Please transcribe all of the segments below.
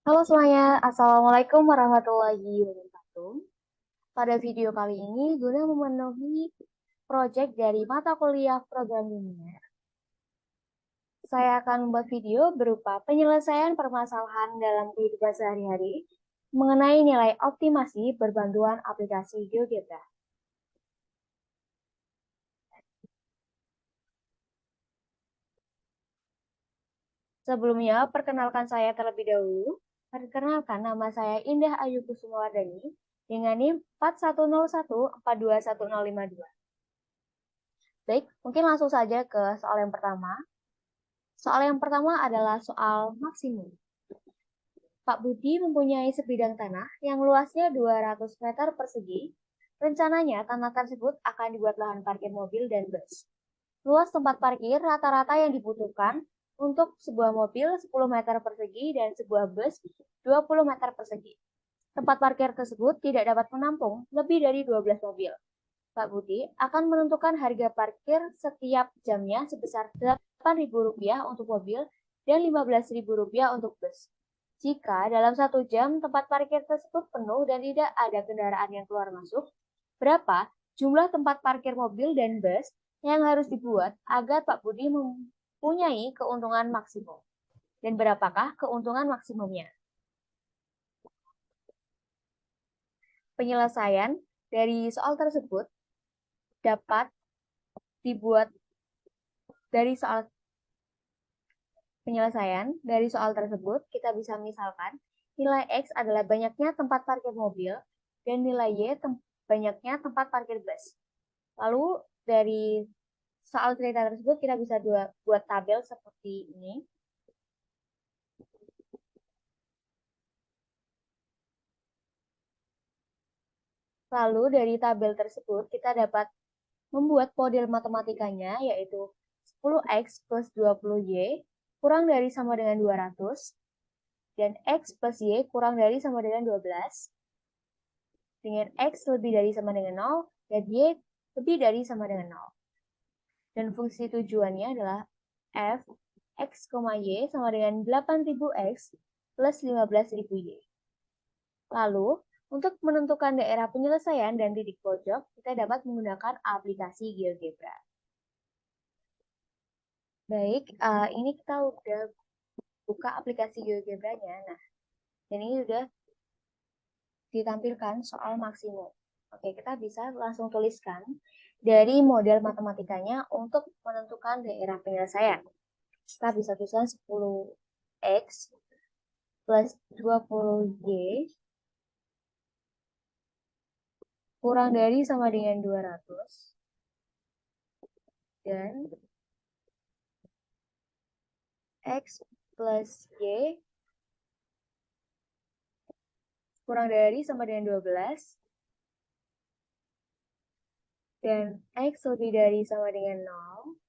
Halo semuanya, Assalamualaikum warahmatullahi wabarakatuh. Pada video kali ini, guna memenuhi proyek dari mata kuliah program linear, saya akan membuat video berupa penyelesaian permasalahan dalam kehidupan sehari-hari mengenai nilai optimasi berbantuan aplikasi GeoGebra. Sebelumnya, perkenalkan saya terlebih dahulu. Perkenalkan, nama saya Indah Ayu Kusumawardani dengan NIM 4101421052. Baik, mungkin langsung saja ke soal yang pertama. Soal yang pertama adalah soal maksimum. Pak Budi mempunyai sebidang tanah yang luasnya 200 meter persegi. Rencananya tanah tersebut akan dibuat lahan parkir mobil dan bus. Luas tempat parkir rata-rata yang dibutuhkan untuk sebuah mobil 10 meter persegi dan sebuah bus 20 meter persegi. Tempat parkir tersebut tidak dapat menampung lebih dari 12 mobil. Pak Budi akan menentukan harga parkir setiap jamnya sebesar Rp8.000 untuk mobil dan Rp15.000 untuk bus. Jika dalam 1 jam tempat parkir tersebut penuh dan tidak ada kendaraan yang keluar masuk, berapa jumlah tempat parkir mobil dan bus yang harus dibuat agar Pak Budi mempunyai keuntungan maksimum? Dan berapakah keuntungan maksimumnya? Penyelesaian dari soal tersebut dapat dibuat dari soal penyelesaian dari soal tersebut, kita bisa misalkan nilai X adalah banyaknya tempat parkir mobil dan nilai Y banyaknya tempat parkir bus. Lalu dari soal cerita tersebut kita bisa buat tabel seperti ini. Lalu dari tabel tersebut kita dapat membuat model matematikanya yaitu 10X plus 20Y kurang dari sama dengan 200 dan X plus Y kurang dari sama dengan 12 dengan X lebih dari sama dengan 0 dan Y lebih dari sama dengan 0. Dan fungsi tujuannya adalah F X, Y sama dengan 8.000X plus 15.000Y. Lalu, untuk menentukan daerah penyelesaian dan titik pojok, kita dapat menggunakan aplikasi GeoGebra. Baik, ini kita udah buka aplikasi GeoGebra-nya. Nah, dan ini sudah ditampilkan soal maksimum. Oke, kita bisa langsung tuliskan dari model matematikanya untuk menentukan daerah penyelesaian. Kita bisa tuliskan 10X plus 20Y kurang dari sama dengan 200 dan X plus Y kurang dari sama dengan 12 dan X lebih dari sama dengan 0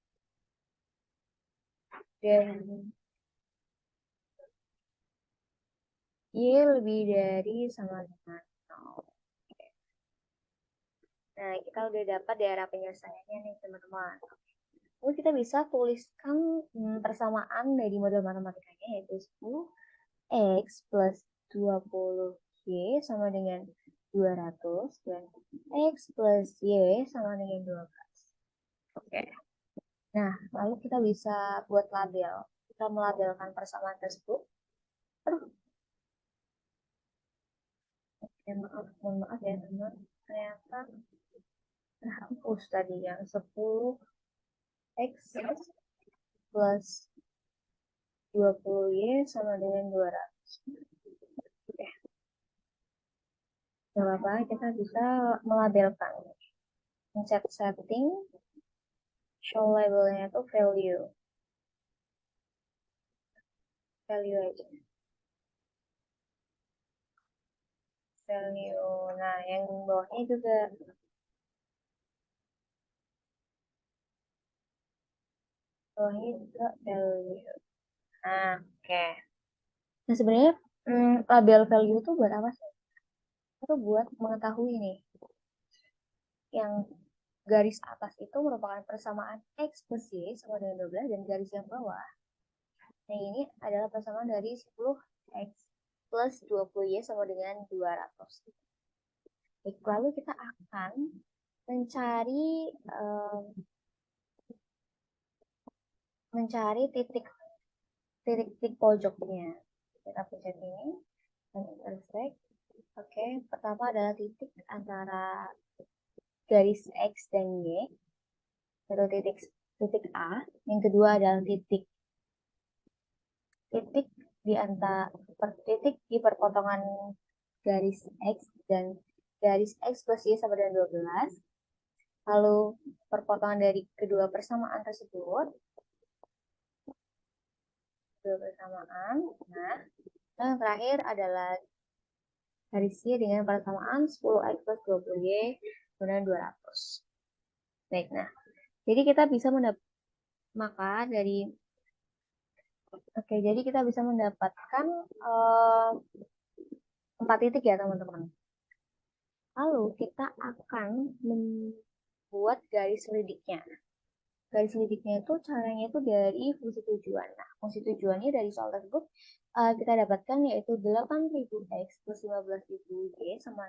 dan Y lebih dari sama dengan 0. Nah, kita udah dapat daerah penyelesaiannya nih, teman-teman. Lalu kita bisa tuliskan persamaan dari model matematikanya, yaitu 10X plus 20Y sama dengan 200 dan X plus Y sama dengan 12. Oke. Nah, lalu kita bisa buat label. Kita melabelkan persamaan tersebut. Aduh, mohon maaf ya teman. Ternyata hapus tadi yang 10X plus 20Y sama dengan 200. Oke. Gak apa-apa, kita bisa melabelkan. Set setting, show labelnya itu value. Value aja. Value. Nah, yang bawahnya juga value. Nah, oke. Nah, sebenarnya label value itu buat apa sih? Itu buat mengetahui nih, yang garis atas itu merupakan persamaan X plus Y sama dengan 12 dan garis yang bawah. Nah, ini adalah persamaan dari 10X plus 20Y sama dengan 200. Baik, lalu kita akan mencari titik pojoknya. Kita pencet ini dan intersect. Oke, pertama adalah titik antara garis X dan Y, atau titik A. Yang kedua adalah titik di perpotongan garis X dan garis X plus Y sama dengan 12. Lalu perpotongan dari kedua persamaan tersebut. Nah, yang terakhir adalah garis Y dengan persamaan 10X plus 20Y dengan 200. Baik, nah. Jadi kita bisa mendapatkan 4 titik ya teman-teman. Lalu kita akan membuat garis lidiknya. Garis lidiknya itu caranya itu dari fungsi tujuan. Nah, fungsi tujuannya dari soal tersebut kita dapatkan yaitu 8.000x plus 15.000y sama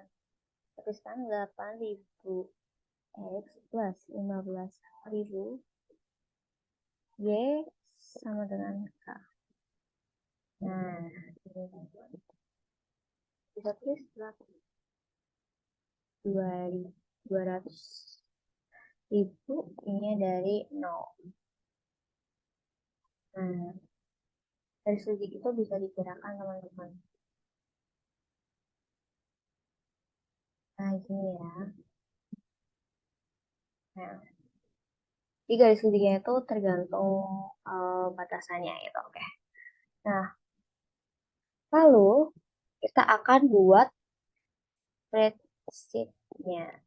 tuliskan 8.000x plus 15.000y sama dengan K. Nah, bisa tulis 200.000 ini dari 0. Nah, garis lidik itu bisa digerakkan teman-teman. Nah, gini ya. Nah, di garis lidiknya itu tergantung batasannya gitu, oke. Nah, lalu kita akan buat spreadsheet-nya.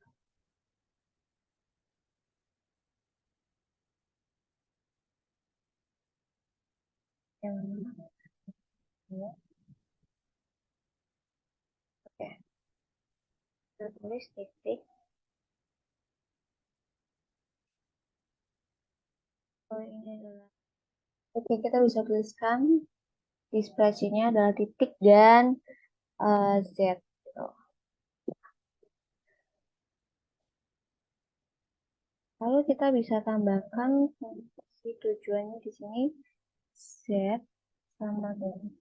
Yang mana? Oke. Kita tulis titik. Oh, ini adalah. Oke, kita bisa tuliskan di spreadsheet-nya adalah titik dan Z. Gitu. Lalu kita bisa tambahkan fungsi tujuannya di sini Z sama dengan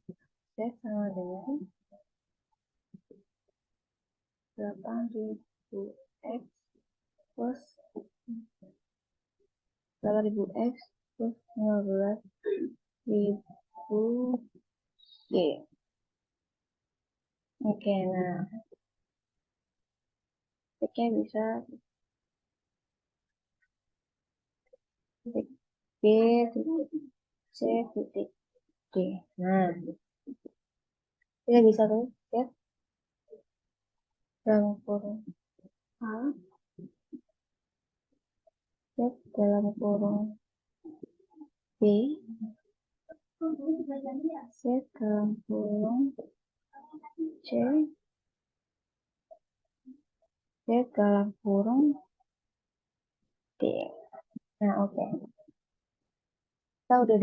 8.000x plus 15.000y. Oke, nah titiknya bisa titik B, titik C, titik D. Nah, kita bisa tuh ya dalam kurung A, dalam kurung B, Z dalam kurung C, Z dalam kurung D. Nah, oke. Kita udah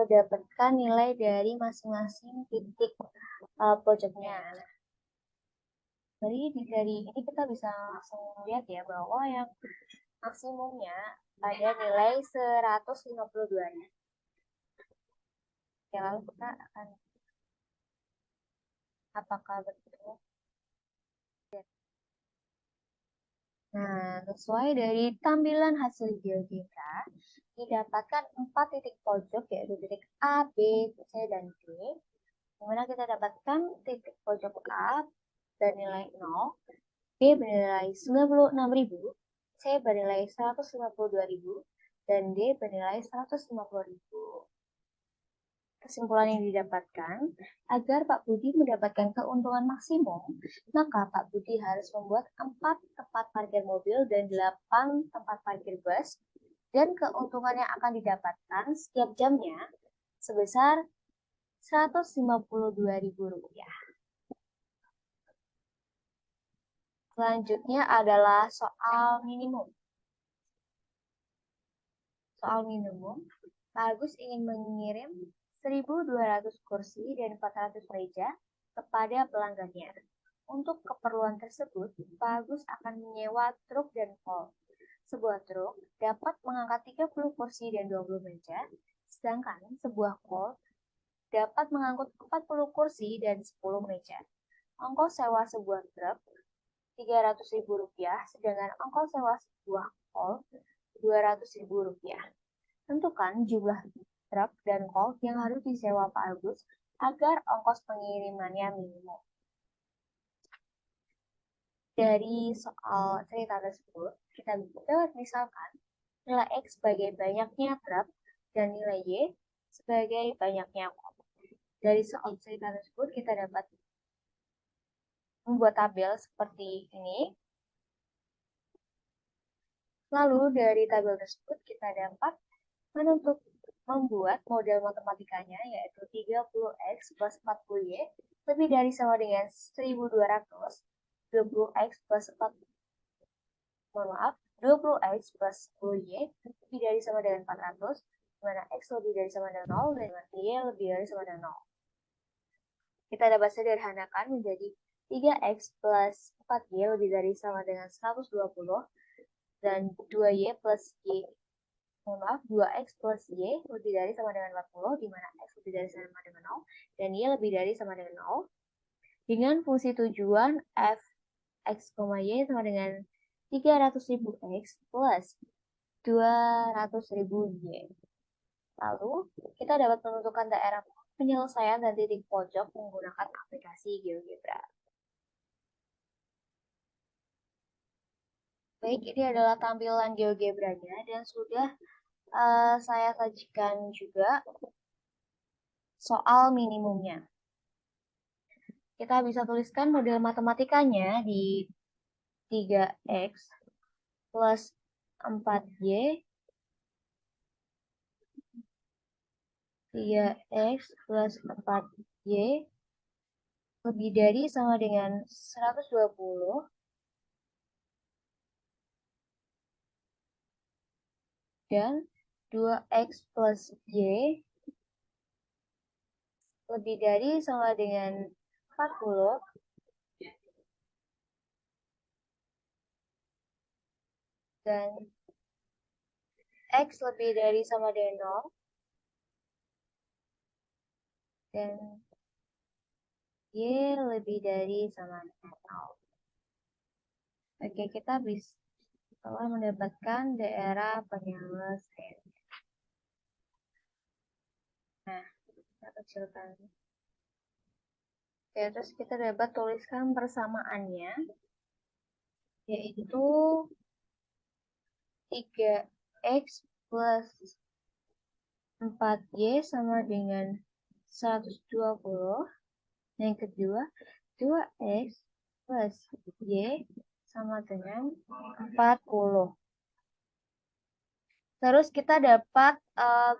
dapatkan nilai dari masing-masing titik pojoknya. Dari ini kita bisa langsung lihat ya bahwa yang maksimumnya pada nilai 152 nya. Oke, lalu kita akan apakah betul? Nah, sesuai dari tampilan hasil GeoGebra, didapatkan 4 titik pojok yaitu titik A, B, C, dan D. Dimana kita dapatkan titik pojok A bernilai 0, B bernilai 96.000, C bernilai 152.000, dan D bernilai 150.000. Kesimpulan yang didapatkan, agar Pak Budi mendapatkan keuntungan maksimum, maka Pak Budi harus membuat 4 tempat parkir mobil dan 8 tempat parkir bus, dan keuntungan yang akan didapatkan setiap jamnya sebesar Rp152.000. Selanjutnya adalah soal minimum. Soal minimum, Pak Agus ingin mengirim 1.200 kursi dan 400 meja kepada pelanggannya. Untuk keperluan tersebut, Pak Agus akan menyewa truk dan kol. Sebuah truk dapat mengangkat 30 kursi dan 20 meja, sedangkan sebuah kol dapat mengangkut 40 kursi dan 10 meja. Ongkos sewa sebuah truk Rp300.000, sedangkan ongkos sewa sebuah kol Rp200.000. Tentukan jumlah truk dan kol yang harus disewa Pak Agus agar ongkos pengirimannya minimum. Dari soal cerita tersebut, kita dapat misalkan nilai X sebagai banyaknya truk dan nilai Y sebagai banyaknya kol. Dari soal cerita tersebut, kita dapat membuat tabel seperti ini. Lalu dari tabel tersebut, kita dapat membuat model matematikanya, yaitu 30X plus 40Y lebih dari sama dengan 1.200, 20X plus 20X plus 10Y lebih dari sama dengan 400, di mana X lebih dari sama dengan 0, dan Y lebih dari sama dengan 0. Kita dapat sederhanakan menjadi 3X plus 4Y lebih dari sama dengan 120, dan 2Y plus Y 2X plus Y lebih dari sama dengan 40, di mana X lebih dari sama dengan 0, dan Y lebih dari sama dengan 0. Dengan fungsi tujuan f X, Y sama dengan 300.000 X plus 200.000 Y. Lalu, kita dapat menentukan daerah penyelesaian dan titik pojok menggunakan aplikasi GeoGebra. Baik, ini adalah tampilan GeoGebra-nya dan sudah saya sajikan juga soal minimumnya. Kita bisa tuliskan model matematikanya di 3X plus 4Y 3X plus 4Y lebih dari sama dengan 120 dan 2X plus Y lebih dari sama dengan 40 dan X lebih dari sama dengan 0 dan Y lebih dari sama dengan 0. Oke, kita bisa telah mendapatkan daerah penyelesaian. Nah, kita kecilkan. Oke, terus kita dapat tuliskan persamaannya, yaitu 3X plus 4Y sama dengan 120. Yang kedua, 2X plus Y sama dengan 40. Terus kita dapat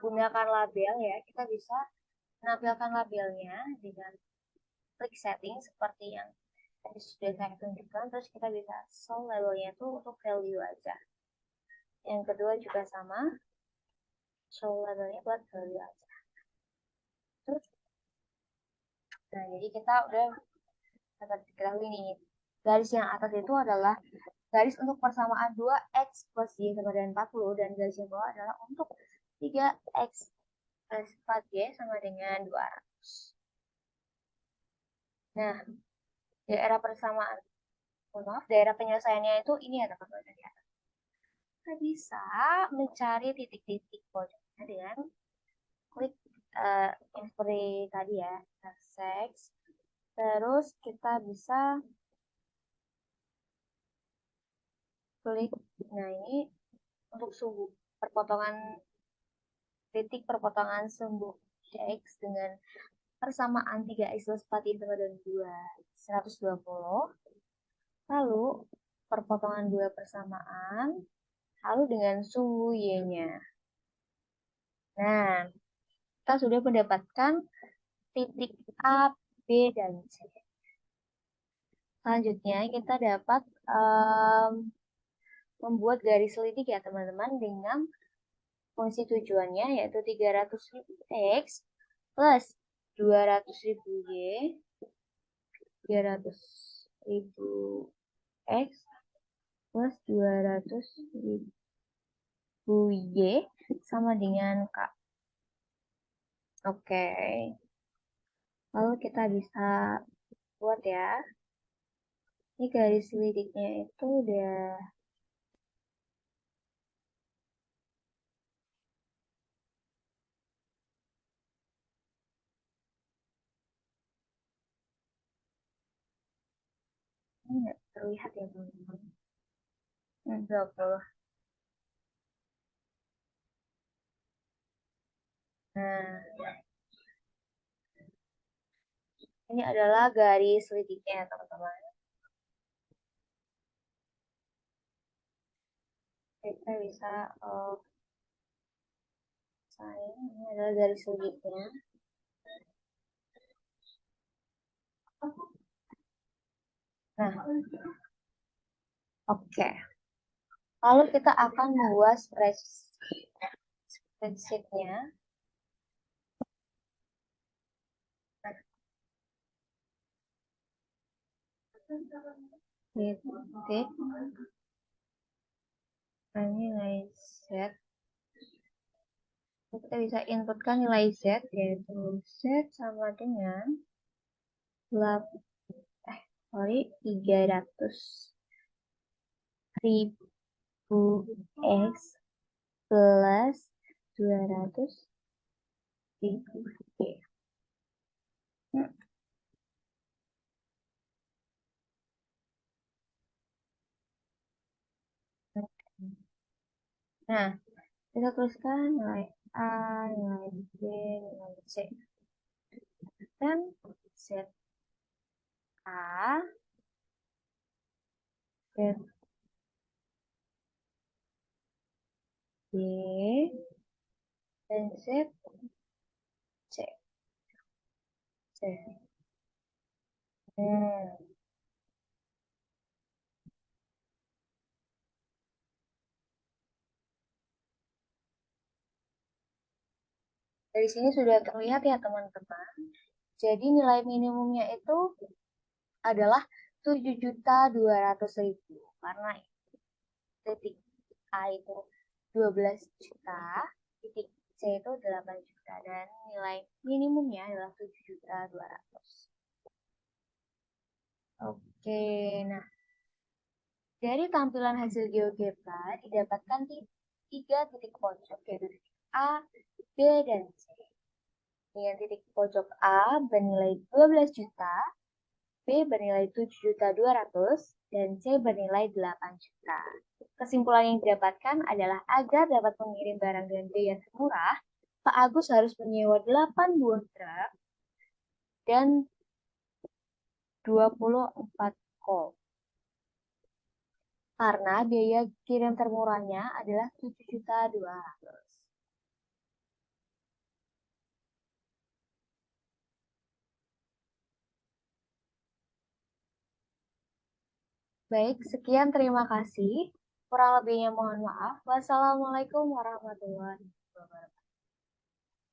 gunakan label ya. Kita bisa menampilkan labelnya dengan klik setting seperti yang tadi sudah saya tunjukkan. Terus kita bisa show labelnya itu untuk value aja. Yang kedua juga sama. Show labelnya buat value aja. Terus, nah jadi kita udah dapat diketahui nih. Garis yang atas itu adalah garis untuk persamaan 2X plus Y sama dengan 40, dan garis yang bawah adalah untuk 3X plus 4Y sama dengan 200. Nah, daerah persamaan, daerah penyelesaiannya itu ini ya teman-teman. Kita bisa mencari titik-titik pojoknya dengan klik seperti tadi ya, sex. Terus kita bisa klik, nah ini untuk sumbu perpotongan titik perpotongan sumbu X dengan persamaan 3X plus 4Y sama dengan 120. Lalu perpotongan 2 persamaan, lalu dengan sumbu Y-nya. Nah, kita sudah mendapatkan titik A, B, dan C. Selanjutnya kita dapat membuat garis lidik ya teman-teman dengan fungsi tujuannya, yaitu 300.000 X plus 200.000 Y 300.000 X plus 200.000 Y sama dengan K. Oke. Lalu kita bisa buat ya. Ini garis lidiknya itu udah ini nggak terlihat ya teman-teman. 20. Nah, ini adalah garis lidiknya ya teman-teman. Kita bisa ini adalah garis lidiknya. Nah, oke. Lalu kita akan membuat spreadsheet-nya. Titik nilai Z. Kita bisa inputkan nilai Z, yaitu Z sama dengan 300.000 X plus 200.000 Y. Nah, kita tuliskan nilai A, nilai B, nilai C. Dan Z A, Z B, dan Z C. C. Dari sini sudah terlihat ya teman-teman. Jadi nilai minimumnya itu adalah 7.200.000 karena titik A itu 12 juta, titik C itu 8 juta dan nilai minimumnya adalah 7.200.000. Oke, nah dari tampilan hasil GeoGebra didapatkan tiga titik pojok yaitu titik A, B, dan C. Dengan titik pojok A bernilai 12 juta, B bernilai 7.200.000, dan C bernilai 8 juta. Kesimpulan yang didapatkan adalah agar dapat mengirim barang dengan biaya termurah, Pak Agus harus menyewa 8 buah truk dan 24 kol. Karena biaya kirim termurahnya adalah 7.200.000. Baik, sekian terima kasih. Kurang lebihnya mohon maaf. Wassalamualaikum warahmatullahi wabarakatuh.